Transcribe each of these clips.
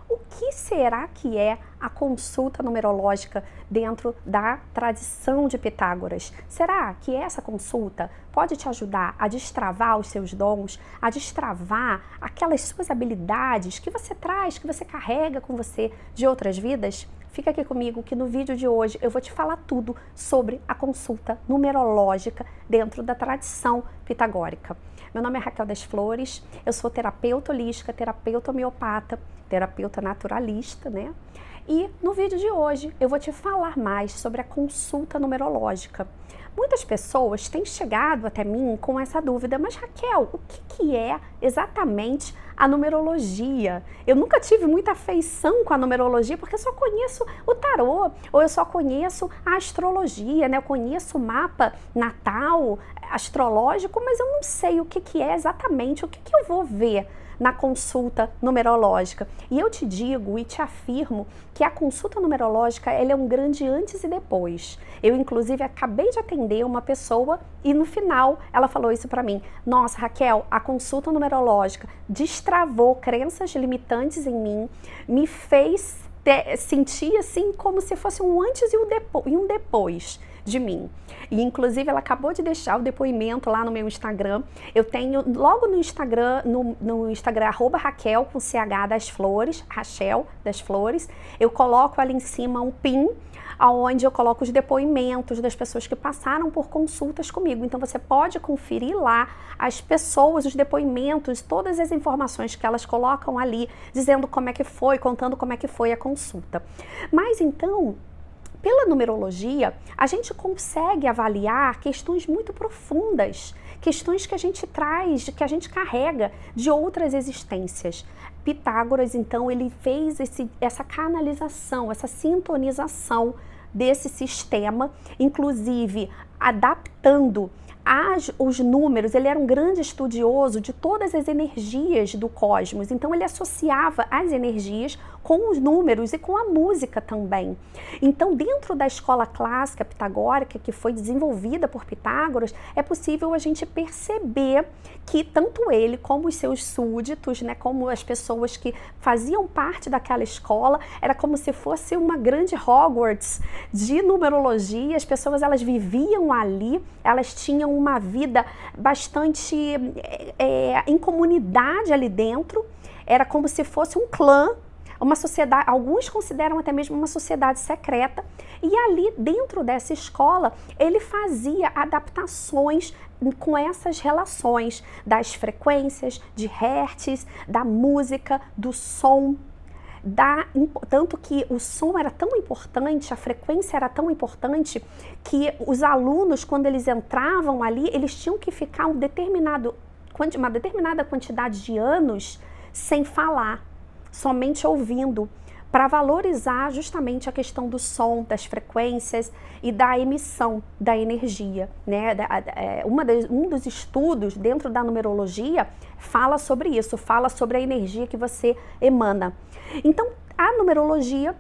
O que será que é a consulta numerológica dentro da tradição de Pitágoras? Será que essa consulta pode te ajudar a destravar os seus dons, a destravar aquelas suas habilidades que você traz, que você carrega com você de outras vidas? Fica aqui comigo que no vídeo de hoje eu vou te falar tudo sobre a consulta numerológica dentro da tradição pitagórica. Meu nome é Raquel das Flores, eu sou terapeuta holística, terapeuta homeopata, terapeuta naturalista, né? E no vídeo de hoje eu vou te falar mais sobre a consulta numerológica. Muitas pessoas têm chegado até mim com essa dúvida, mas Raquel, o que é exatamente a numerologia? Eu nunca tive muita afeição com a numerologia porque eu só conheço o tarô, ou eu só conheço a astrologia, né? Eu conheço o mapa natal, astrológico, mas eu não sei o que é exatamente, o que eu vou ver na consulta numerológica. E eu te digo e te afirmo que a consulta numerológica ela é um grande antes e depois. Eu, inclusive, acabei de atender uma pessoa e no final ela falou isso para mim. Nossa, Raquel, a consulta numerológica destravou crenças limitantes em mim, me fez sentir assim como se fosse um antes e um depois de mim. E inclusive ela acabou de deixar o depoimento lá no meu Instagram. Eu tenho logo no Instagram, no Instagram @Raquel com CH das Flores, Rachel das Flores, eu coloco ali em cima um pin onde eu coloco os depoimentos das pessoas que passaram por consultas comigo. Então você pode conferir lá as pessoas, os depoimentos, todas as informações que elas colocam ali, dizendo como é que foi, contando como é que foi a consulta. Mas então, pela numerologia, a gente consegue avaliar questões muito profundas, questões que a gente traz, que a gente carrega de outras existências. Pitágoras, então, ele fez essa canalização, essa sintonização desse sistema, inclusive adaptando os números. Ele era um grande estudioso de todas as energias do cosmos, então ele associava as energias com os números e com a música também. Então, dentro da escola clássica pitagórica, que foi desenvolvida por Pitágoras, é possível a gente perceber que tanto ele como os seus súditos, né, como as pessoas que faziam parte daquela escola, era como se fosse uma grande Hogwarts de numerologia. As pessoas, elas viviam ali, elas tinham uma vida bastante em comunidade ali dentro, era como se fosse um clã, uma sociedade, alguns consideram até mesmo uma sociedade secreta, e ali dentro dessa escola ele fazia adaptações com essas relações das frequências, de hertz, da música, do som, tanto que o som era tão importante, a frequência era tão importante que os alunos, quando eles entravam ali, eles tinham que ficar uma determinada quantidade de anos sem falar, somente ouvindo, para valorizar justamente a questão do som, das frequências e da emissão da energia, né? Um dos estudos dentro da numerologia fala sobre isso, fala sobre a energia que você emana. Então, a numerologia,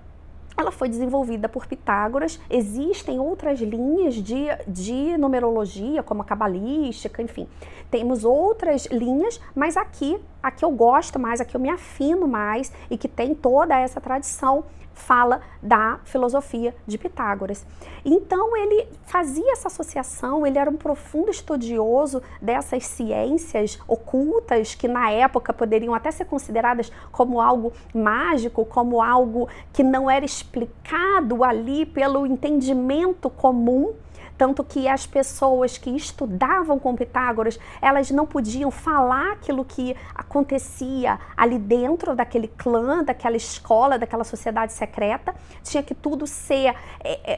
ela foi desenvolvida por Pitágoras. Existem outras linhas de numerologia, como a cabalística, enfim. Temos outras linhas, mas aqui eu gosto mais, aqui eu me afino mais e que tem toda essa tradição, fala da filosofia de Pitágoras. Então ele fazia essa associação, ele era um profundo estudioso dessas ciências ocultas que na época poderiam até ser consideradas como algo mágico, como algo que não era explicado ali pelo entendimento comum. Tanto que as pessoas que estudavam com Pitágoras, elas não podiam falar aquilo que acontecia ali dentro daquele clã, daquela escola, daquela sociedade secreta. Tinha que tudo ser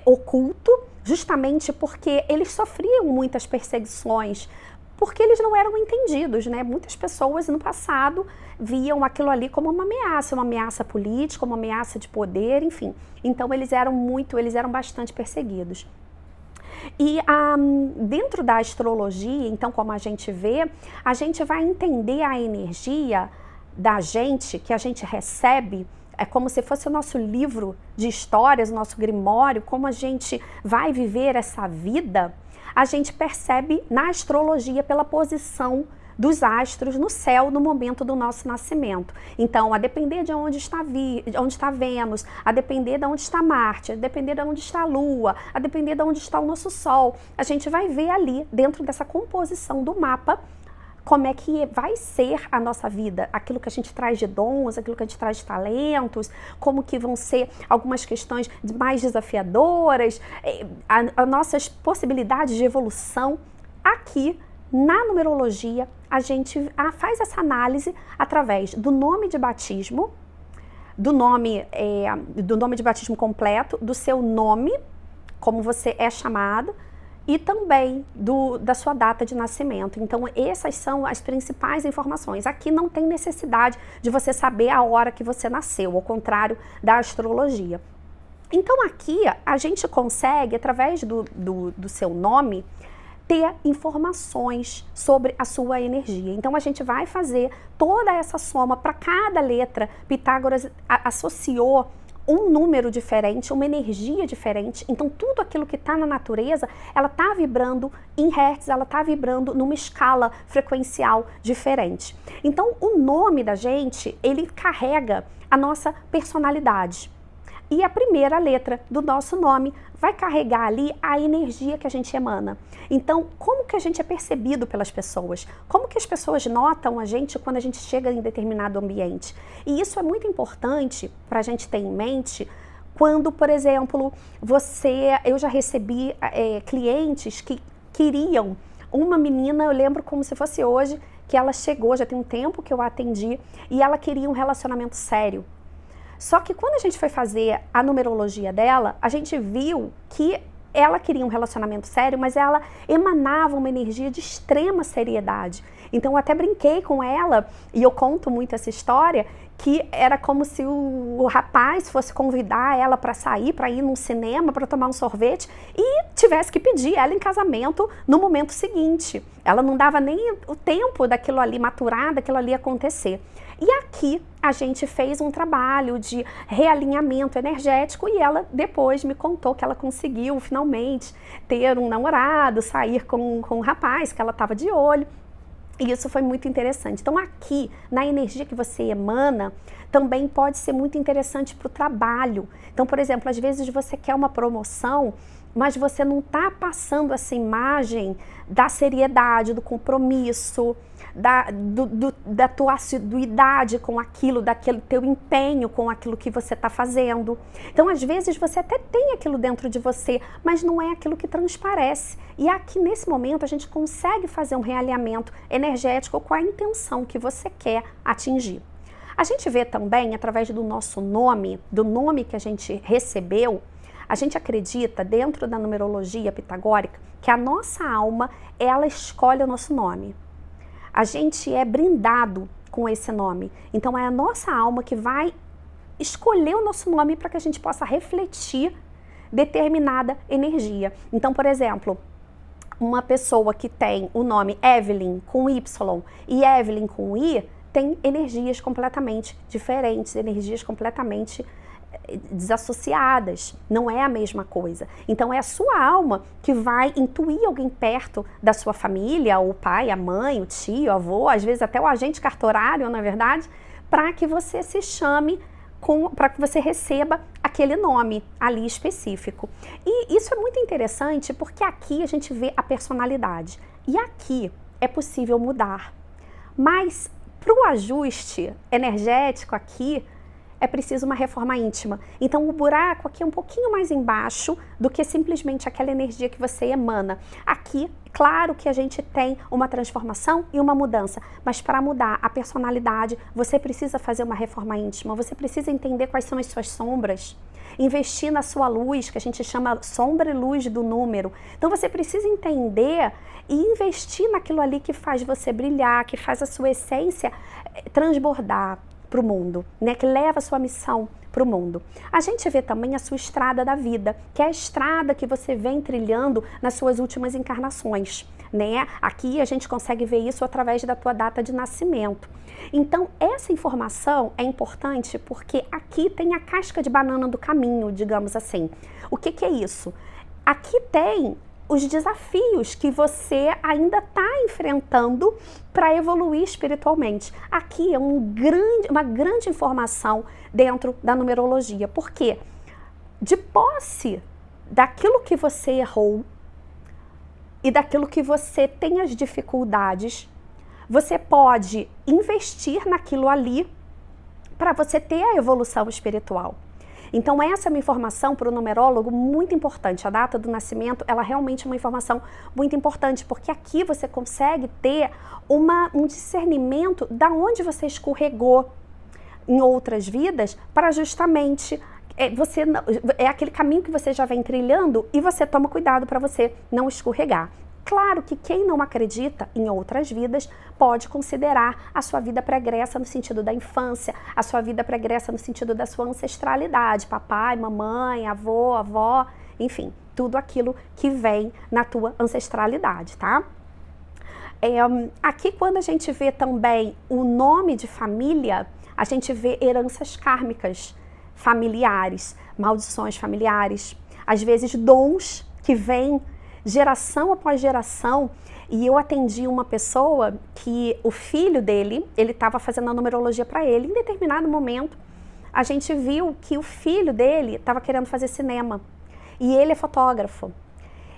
oculto, justamente porque eles sofriam muitas perseguições, porque eles não eram entendidos, né? Muitas pessoas no passado viam aquilo ali como uma ameaça política, uma ameaça de poder, enfim. Então eles eram bastante perseguidos. E dentro da astrologia, então, como a gente vê, a gente vai entender a energia da gente, que a gente recebe, é como se fosse o nosso livro de histórias, o nosso grimório, como a gente vai viver essa vida, a gente percebe na astrologia pela posição dos astros no céu no momento do nosso nascimento. Então, a depender de onde está Vênus, a depender de onde está Marte, a depender de onde está a Lua, a depender de onde está o nosso Sol, a gente vai ver ali, dentro dessa composição do mapa, como é que vai ser a nossa vida, aquilo que a gente traz de dons, aquilo que a gente traz de talentos, como que vão ser algumas questões mais desafiadoras, as nossas possibilidades de evolução. Aqui, na numerologia, a gente faz essa análise através do nome de batismo, do nome de batismo completo, do seu nome, como você é chamado, e também da sua data de nascimento. Então, essas são as principais informações. Aqui não tem necessidade de você saber a hora que você nasceu, ao contrário da astrologia. Então, aqui a gente consegue, através do seu nome, ter informações sobre a sua energia. Então, a gente vai fazer toda essa soma para cada letra. Pitágoras associou um número diferente, uma energia diferente. Então, tudo aquilo que está na natureza, ela está vibrando em hertz, ela está vibrando numa escala frequencial diferente. Então, o nome da gente, ele carrega a nossa personalidade. E a primeira letra do nosso nome vai carregar ali a energia que a gente emana. Então, como que a gente é percebido pelas pessoas? Como que as pessoas notam a gente quando a gente chega em determinado ambiente? E isso é muito importante para a gente ter em mente quando, por exemplo, eu já recebi clientes que queriam uma menina, eu lembro como se fosse hoje, que ela chegou, já tem um tempo que eu a atendi, e ela queria um relacionamento sério. Só que quando a gente foi fazer a numerologia dela, a gente viu que ela queria um relacionamento sério, mas ela emanava uma energia de extrema seriedade. Então eu até brinquei com ela, e eu conto muito essa história, que era como se o rapaz fosse convidar ela para sair, para ir num cinema, para tomar um sorvete, e tivesse que pedir ela em casamento no momento seguinte. Ela não dava nem o tempo daquilo ali maturar, daquilo ali acontecer. E aqui a gente fez um trabalho de realinhamento energético e ela depois me contou que ela conseguiu finalmente ter um namorado, sair com um rapaz que ela estava de olho. E isso foi muito interessante. Então aqui, na energia que você emana, também pode ser muito interessante para o trabalho. Então, por exemplo, às vezes você quer uma promoção, mas você não está passando essa imagem da seriedade, do compromisso, da tua assiduidade com aquilo, daquele teu empenho com aquilo que você está fazendo. Então, às vezes, você até tem aquilo dentro de você, mas não é aquilo que transparece. E aqui, nesse momento, a gente consegue fazer um realinhamento energético com a intenção que você quer atingir. A gente vê também, através do nosso nome, do nome que a gente recebeu, a gente acredita, dentro da numerologia pitagórica, que a nossa alma, ela escolhe o nosso nome. A gente é brindado com esse nome. Então, é a nossa alma que vai escolher o nosso nome para que a gente possa refletir determinada energia. Então, por exemplo, uma pessoa que tem o nome Evelyn com Y e Evelyn com I, tem energias completamente diferentes, energias completamente desassociadas, não é a mesma coisa. Então é a sua alma que vai intuir alguém perto da sua família, o pai, a mãe, o tio, o avô, às vezes até o agente cartorário, na verdade, para que você se chame, para que você receba aquele nome ali específico. E isso é muito interessante porque aqui a gente vê a personalidade e aqui é possível mudar, mas para o ajuste energético aqui, é preciso uma reforma íntima. Então o buraco aqui é um pouquinho mais embaixo do que simplesmente aquela energia que você emana. Aqui, claro que a gente tem uma transformação e uma mudança, mas para mudar a personalidade, você precisa fazer uma reforma íntima, você precisa entender quais são as suas sombras, investir na sua luz, que a gente chama sombra e luz do número. Então você precisa entender e investir naquilo ali que faz você brilhar, que faz a sua essência transbordar para o mundo, né? Que leva a sua missão para o mundo. A gente vê também a sua estrada da vida, que é a estrada que você vem trilhando nas suas últimas encarnações, né? Aqui a gente consegue ver isso através da tua data de nascimento. Então, essa informação é importante porque aqui tem a casca de banana do caminho, digamos assim. O que é isso? Aqui tem os desafios que você ainda está enfrentando para evoluir espiritualmente. Aqui é uma grande informação dentro da numerologia, porque de posse daquilo que você errou e daquilo que você tem as dificuldades, você pode investir naquilo ali para você ter a evolução espiritual. Então essa é uma informação para o numerólogo muito importante. A data do nascimento, ela realmente é uma informação muito importante, porque aqui você consegue ter um discernimento da onde você escorregou em outras vidas para justamente é aquele caminho que você já vem trilhando e você toma cuidado para você não escorregar. Claro que quem não acredita em outras vidas pode considerar a sua vida pregressa no sentido da infância, a sua vida pregressa no sentido da sua ancestralidade, papai, mamãe, avô, avó, enfim, tudo aquilo que vem na tua ancestralidade, tá? Aqui quando a gente vê também o nome de família, a gente vê heranças kármicas familiares, maldições familiares, às vezes dons que vêm geração após geração. E eu atendi uma pessoa que o filho dele, ele estava fazendo a numerologia para ele. Em determinado momento, a gente viu que o filho dele estava querendo fazer cinema. E ele é fotógrafo.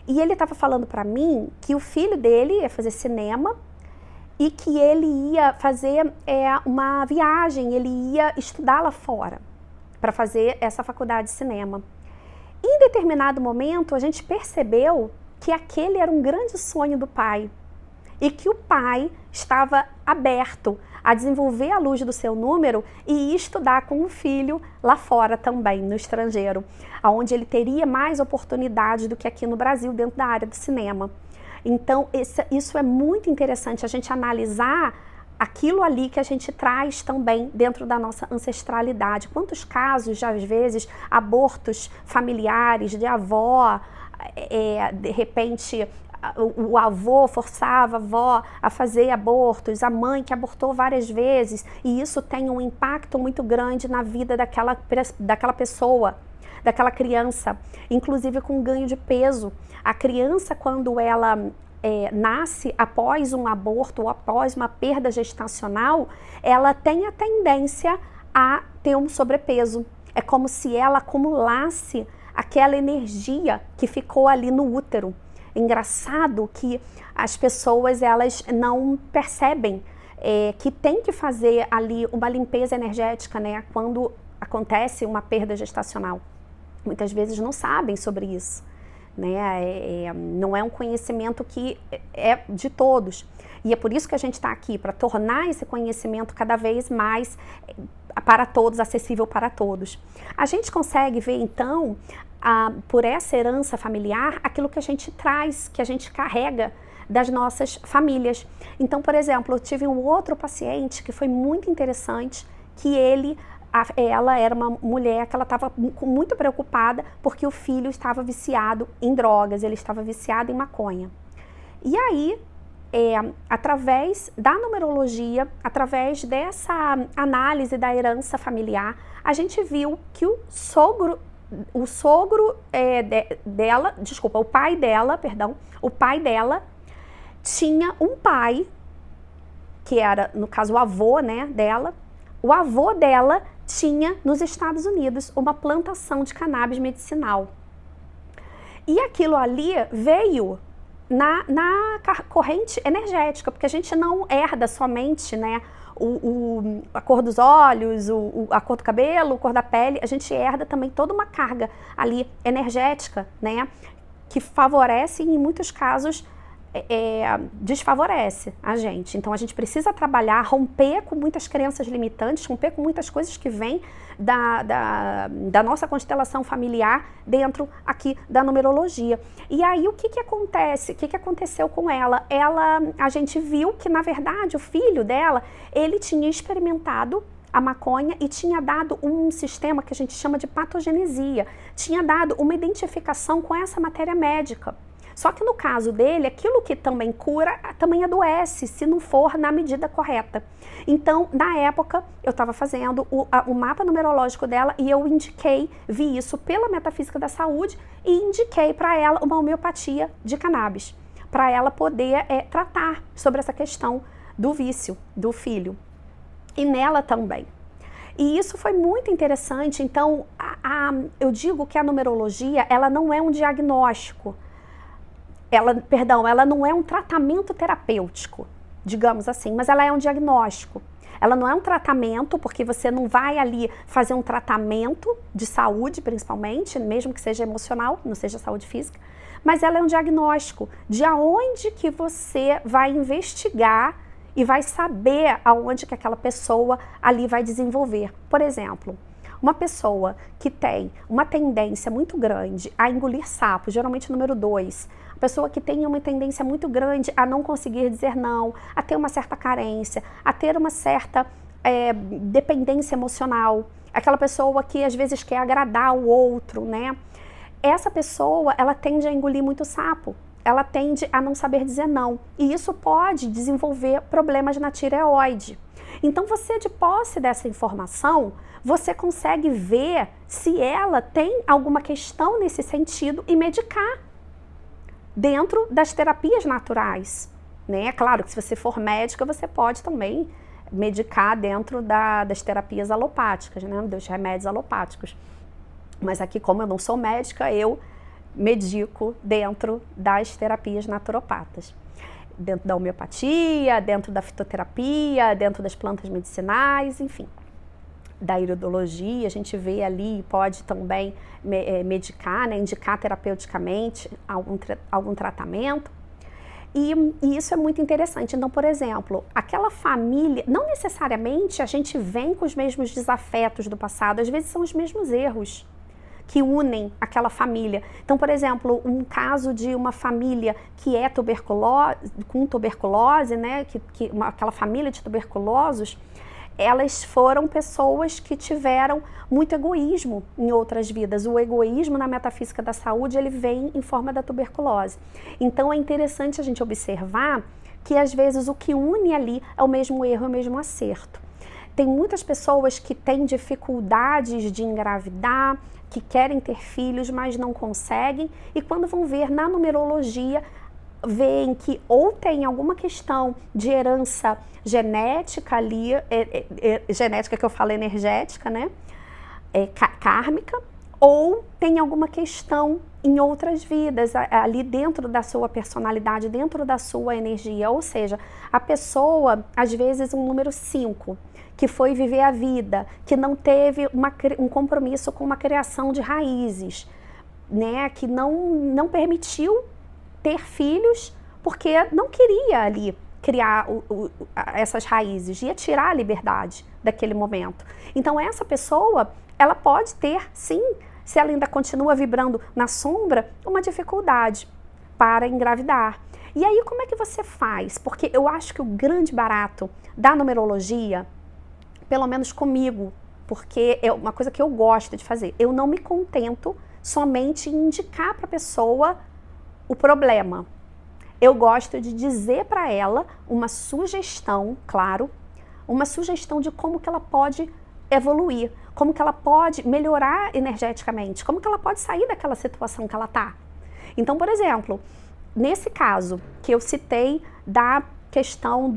E ele estava falando para mim que o filho dele ia fazer cinema e que ele ia fazer uma viagem, ele ia estudar lá fora para fazer essa faculdade de cinema. Em determinado momento, a gente percebeu que aquele era um grande sonho do pai e que o pai estava aberto a desenvolver a luz do seu número e estudar com o filho lá fora também, no estrangeiro, onde ele teria mais oportunidades do que aqui no Brasil, dentro da área do cinema. Então, isso é muito interessante, a gente analisar aquilo ali que a gente traz também dentro da nossa ancestralidade. Quantos casos, já, às vezes, abortos familiares de avó, de repente o avô forçava a avó a fazer abortos, a mãe que abortou várias vezes, e isso tem um impacto muito grande na vida daquela pessoa, daquela criança, inclusive com ganho de peso. A criança, quando ela nasce após um aborto ou após uma perda gestacional, ela tem a tendência a ter um sobrepeso. É como se ela acumulasse aquela energia que ficou ali no útero. Engraçado que as pessoas, elas não percebem que tem que fazer ali uma limpeza energética, né, quando acontece uma perda gestacional. Muitas vezes não sabem sobre isso, né? Não é um conhecimento que é de todos. E é por isso que a gente está aqui, para tornar esse conhecimento cada vez mais para todos, acessível para todos. A gente consegue ver, então, por essa herança familiar, aquilo que a gente traz, que a gente carrega das nossas famílias. Então, por exemplo, eu tive um outro paciente que foi muito interessante, que ela era uma mulher que ela estava muito preocupada porque o filho estava viciado em drogas, ele estava viciado em maconha. E aí, através da numerologia, através dessa análise da herança familiar, a gente viu que o pai dela tinha um pai, que era, no caso, o avô, né, dela. O avô dela tinha, nos Estados Unidos, uma plantação de cannabis medicinal. E aquilo ali veio na corrente energética, porque a gente não herda somente, né, a cor dos olhos, a cor do cabelo, a cor da pele, a gente herda também toda uma carga ali energética, né, que favorece e em muitos casos desfavorece a gente. Então a gente precisa trabalhar, romper com muitas crenças limitantes, romper com muitas coisas que vêm da nossa constelação familiar dentro aqui da numerologia. E aí o que acontece? O que aconteceu com ela? A gente viu que na verdade o filho dela, ele tinha experimentado a maconha e tinha dado um sistema que a gente chama de patogenesia, tinha dado uma identificação com essa matéria médica. Só que no caso dele, aquilo que também cura, também adoece, se não for na medida correta. Então, na época, eu estava fazendo o mapa numerológico dela e eu vi isso pela Metafísica da Saúde e indiquei para ela uma homeopatia de cannabis, para ela poder tratar sobre essa questão do vício do filho. E nela também. E isso foi muito interessante. Então, eu digo que a numerologia, ela não é um diagnóstico. Ela não é um tratamento terapêutico, digamos assim, mas ela é um diagnóstico. Ela não é um tratamento, porque você não vai ali fazer um tratamento de saúde, principalmente, mesmo que seja emocional, não seja saúde física, mas ela é um diagnóstico de aonde que você vai investigar e vai saber aonde que aquela pessoa ali vai desenvolver. Por exemplo, uma pessoa que tem uma tendência muito grande a engolir sapo, geralmente número 2, a pessoa que tem uma tendência muito grande a não conseguir dizer não, a ter uma certa carência, a ter uma certa dependência emocional, aquela pessoa que às vezes quer agradar o outro, né? Essa pessoa, ela tende a engolir muito sapo. Ela tende a não saber dizer não. E isso pode desenvolver problemas na tireoide. Então, você, de posse dessa informação, você consegue ver se ela tem alguma questão nesse sentido e medicar dentro das terapias naturais, né? Claro que se você for médica, você pode também medicar dentro das terapias alopáticas, né? Dos remédios alopáticos. Mas aqui, como eu não sou médica, eu medico dentro das terapias naturopatas. Dentro da homeopatia, dentro da fitoterapia, dentro das plantas medicinais, enfim. Da iridologia, a gente vê ali, pode também medicar, né, indicar terapeuticamente algum tratamento. E isso é muito interessante. Então, por exemplo, aquela família, não necessariamente a gente vem com os mesmos desafetos do passado, às vezes são os mesmos erros que unem aquela família. Então, por exemplo, um caso de uma família que é com tuberculose, né, aquela família de tuberculosos, elas foram pessoas que tiveram muito egoísmo em outras vidas. O egoísmo na metafísica da saúde, ele vem em forma da tuberculose. Então, é interessante a gente observar que, às vezes, o que une ali é o mesmo erro, é o mesmo acerto. Tem muitas pessoas que têm dificuldades de engravidar, que querem ter filhos, mas não conseguem, e quando vão ver na numerologia, veem que ou tem alguma questão de herança genética ali, genética que eu falo energética, né? Kármica, ou tem alguma questão em outras vidas, ali dentro da sua personalidade, dentro da sua energia. Ou seja, a pessoa, às vezes, um número 5, que foi viver a vida, que não teve um compromisso com uma criação de raízes, né? Que não permitiu ter filhos, porque não queria ali criar essas raízes, ia tirar a liberdade daquele momento. Então, essa pessoa, ela pode ter, sim, se ela ainda continua vibrando na sombra, uma dificuldade para engravidar. E aí, como é que você faz? Porque eu acho que o grande barato da numerologia, pelo menos comigo, porque é uma coisa que eu gosto de fazer, eu não me contento somente em indicar para a pessoa o problema. Eu gosto de dizer para ela uma sugestão, claro, uma sugestão de como que ela pode evoluir, como que ela pode melhorar energeticamente, como que ela pode sair daquela situação que ela está. Então, por exemplo, nesse caso que eu citei da questão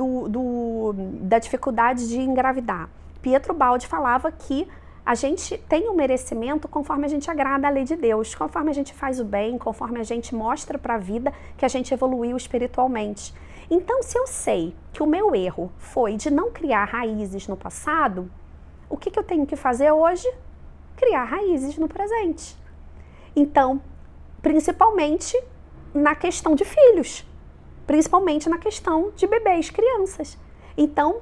da dificuldade de engravidar, Pietro Baldi falava que a gente tem um merecimento conforme a gente agrada a lei de Deus, conforme a gente faz o bem, conforme a gente mostra para a vida que a gente evoluiu espiritualmente. Então, se eu sei que o meu erro foi de não criar raízes no passado, o que eu tenho que fazer hoje? Criar raízes no presente. Então, principalmente na questão de filhos, principalmente na questão de bebês, crianças. Então,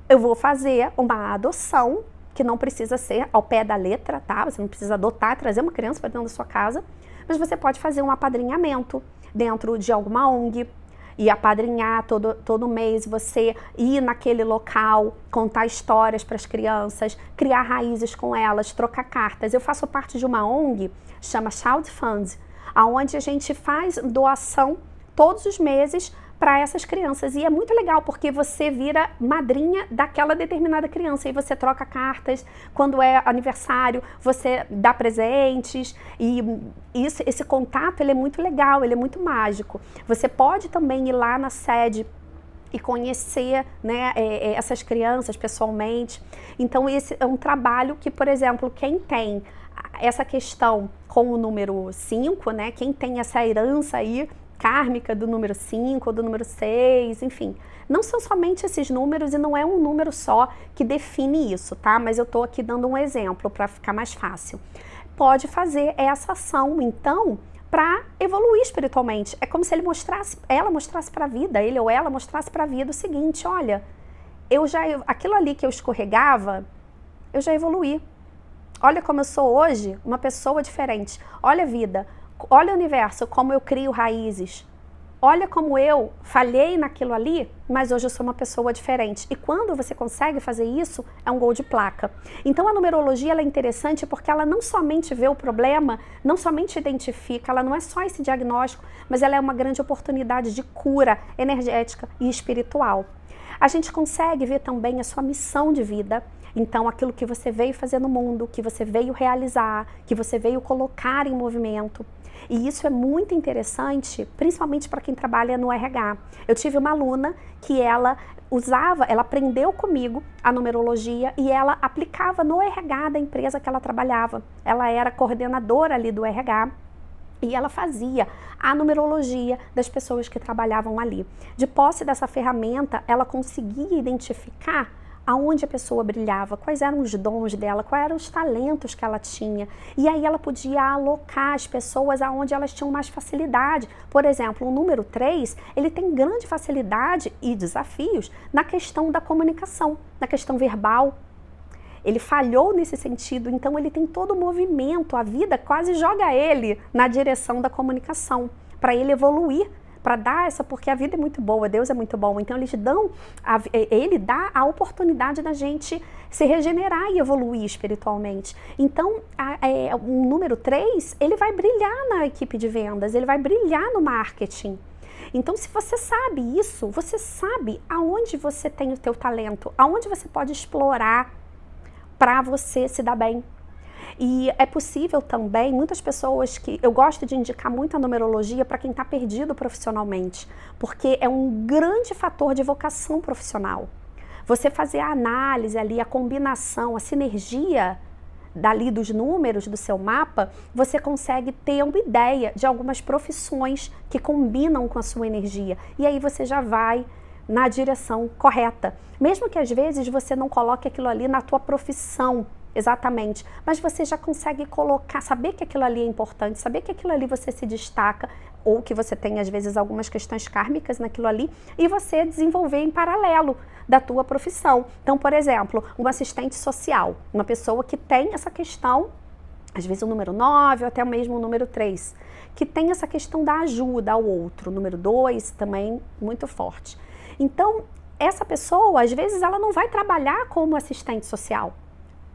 eu vou fazer uma adoção, que não precisa ser ao pé da letra, tá? Você não precisa adotar, trazer uma criança para dentro da sua casa, mas você pode fazer um apadrinhamento dentro de alguma ONG e apadrinhar todo mês, você ir naquele local, contar histórias para as crianças, criar raízes com elas, trocar cartas. Eu faço parte de uma ONG, chama Child Fund, onde a gente faz doação todos os meses para essas crianças. E é muito legal, porque você vira madrinha daquela determinada criança e você troca cartas, quando é aniversário, você dá presentes, e esse contato ele é muito legal, ele é muito mágico. Você pode também ir lá na sede e conhecer, né, essas crianças pessoalmente. Então esse é um trabalho que, por exemplo, quem tem essa questão com o número 5, né, quem tem essa herança aí kármica do número 5 ou do número 6, enfim. Não são somente esses números e não é um número só que define isso, tá? Mas eu tô aqui dando um exemplo para ficar mais fácil. Pode fazer essa ação, então, para evoluir espiritualmente. É como se ela mostrasse para a vida, ele ou ela mostrasse para a vida o seguinte: olha, aquilo ali que eu escorregava, eu já evoluí. Olha como eu sou hoje, uma pessoa diferente. Olha a vida. Olha o universo, como eu crio raízes. Olha como eu falhei naquilo ali, mas hoje eu sou uma pessoa diferente. E quando você consegue fazer isso, é um gol de placa. Então a numerologia ela é interessante porque ela não somente vê o problema, não somente identifica, ela não é só esse diagnóstico, mas ela é uma grande oportunidade de cura energética e espiritual. A gente consegue ver também a sua missão de vida. Então, aquilo que você veio fazer no mundo, que você veio realizar, que você veio colocar em movimento. E isso é muito interessante, principalmente para quem trabalha no RH. Eu tive uma aluna que ela aprendeu comigo a numerologia e ela aplicava no RH da empresa que ela trabalhava. Ela era coordenadora ali do RH. E ela fazia a numerologia das pessoas que trabalhavam ali. De posse dessa ferramenta, ela conseguia identificar aonde a pessoa brilhava, quais eram os dons dela, quais eram os talentos que ela tinha. E aí ela podia alocar as pessoas aonde elas tinham mais facilidade. Por exemplo, o número 3, ele tem grande facilidade e desafios na questão da comunicação, na questão verbal. Ele falhou nesse sentido, então ele tem todo o movimento, a vida quase joga ele na direção da comunicação, para ele evoluir, para dar porque a vida é muito boa, Deus é muito bom, então ele dá a oportunidade da gente se regenerar e evoluir espiritualmente. Então, o número 3, ele vai brilhar na equipe de vendas, ele vai brilhar no marketing. Então, se você sabe isso, você sabe aonde você tem o teu talento, aonde você pode explorar para você se dar bem. E é possível também, muitas pessoas que eu gosto de indicar muito a numerologia para quem está perdido profissionalmente, porque é um grande fator de vocação profissional. Você fazer a análise ali, a combinação, a sinergia dali dos números do seu mapa, você consegue ter uma ideia de algumas profissões que combinam com a sua energia. E aí você já vai na direção correta. Mesmo que às vezes você não coloque aquilo ali na tua profissão, exatamente, mas você já consegue colocar, saber que aquilo ali é importante, saber que aquilo ali você se destaca, ou que você tem às vezes algumas questões kármicas naquilo ali, e você desenvolver em paralelo da tua profissão. Então, por exemplo, um assistente social, uma pessoa que tem essa questão, às vezes o número 9 ou até mesmo o número 3, que tem essa questão da ajuda ao outro, o número 2 também muito forte. Então, essa pessoa, às vezes, ela não vai trabalhar como assistente social,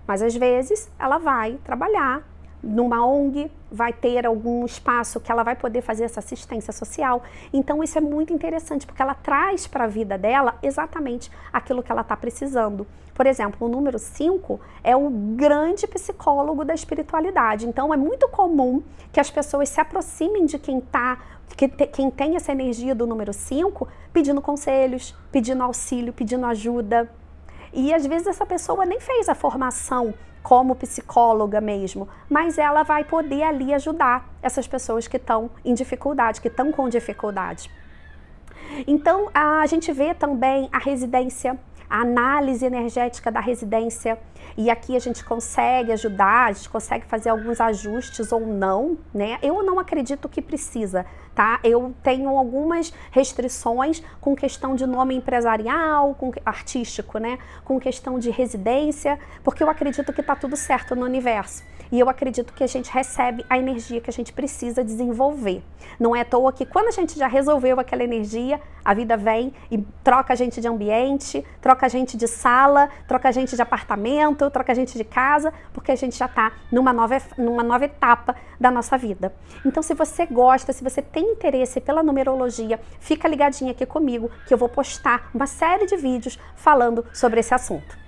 mas às vezes ela vai trabalhar numa ONG, vai ter algum espaço que ela vai poder fazer essa assistência social. Então isso é muito interessante, porque ela traz para a vida dela exatamente aquilo que ela está precisando. Por exemplo, o número 5 é o grande psicólogo da espiritualidade. Então é muito comum que as pessoas se aproximem de quem tem essa energia do número 5, pedindo conselhos, pedindo auxílio, pedindo ajuda. E às vezes essa pessoa nem fez a formação como psicóloga mesmo, mas ela vai poder ali ajudar essas pessoas que estão em dificuldade, que estão com dificuldade. Então, a gente vê também a residência, a análise energética da residência, e aqui a gente consegue ajudar, a gente consegue fazer alguns ajustes ou não, né? Eu não acredito que precisa, tá? Eu tenho algumas restrições com questão de nome empresarial, artístico, né? Com questão de residência, porque eu acredito que tá tudo certo no universo. e eu acredito que a gente recebe a energia que a gente precisa desenvolver. Não é à toa que quando a gente já resolveu aquela energia, a vida vem e troca a gente de ambiente, troca a gente de sala, troca a gente de apartamento, troca a gente de casa, porque a gente já está numa nova etapa da nossa vida. Então, se você gosta, se você tem interesse pela numerologia, fica ligadinha aqui comigo que eu vou postar uma série de vídeos falando sobre esse assunto.